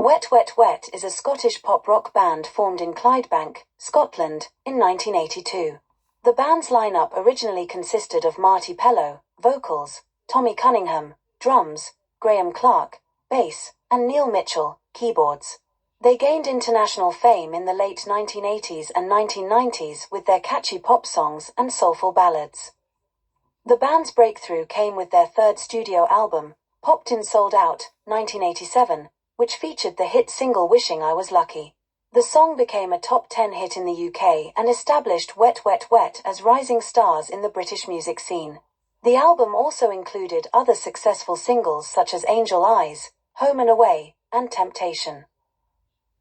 Wet Wet Wet is a Scottish pop-rock band formed in Clydebank, Scotland, in 1982. The band's lineup originally consisted of Marti Pellow, vocals, Tommy Cunningham, drums, Graham Clark, bass, and Neil Mitchell, keyboards. They gained international fame in the late 1980s and 1990s with their catchy pop songs and soulful ballads. The band's breakthrough came with their third studio album, Popped In Sold Out, 1987, which featured the hit single Wishing I Was Lucky. The song became a top 10 hit in the UK and established Wet Wet Wet as rising stars in the British music scene. The album also included other successful singles such as Angel Eyes, Home and Away, and Temptation.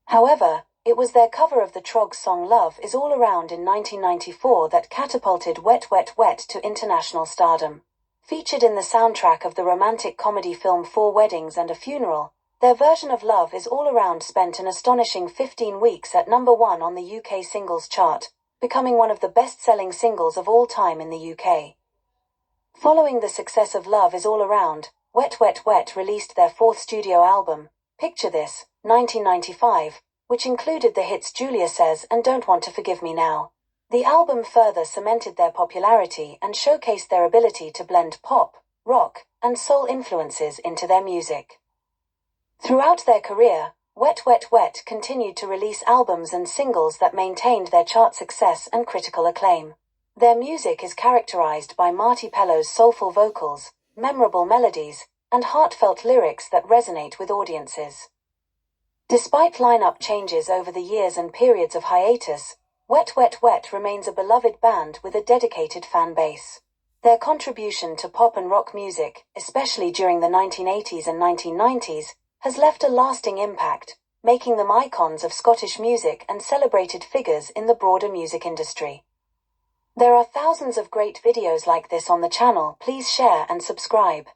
However, it was their cover of the Troggs song Love Is All Around in 1994 that catapulted Wet Wet Wet to international stardom. Featured in the soundtrack of the romantic comedy film 4 Weddings and a Funeral, their version of Love Is All Around spent an astonishing 15 weeks at number 1 on the UK singles chart, becoming one of the best-selling singles of all time in the UK. Following the success of Love Is All Around, Wet Wet Wet released their fourth studio album, Picture This, 1995, which included the hits Julia Says and Don't Want to Forgive Me Now. The album further cemented their popularity and showcased their ability to blend pop, rock, and soul influences into their music. Throughout their career, Wet Wet Wet continued to release albums and singles that maintained their chart success and critical acclaim. Their music is characterized by Marti Pellow's soulful vocals, memorable melodies, and heartfelt lyrics that resonate with audiences. Despite lineup changes over the years and periods of hiatus, Wet Wet Wet remains a beloved band with a dedicated fan base. Their contribution to pop and rock music, especially during the 1980s and 1990s, has left a lasting impact, making them icons of Scottish music and celebrated figures in the broader music industry. There are thousands of great videos like this on the channel. Please share and subscribe.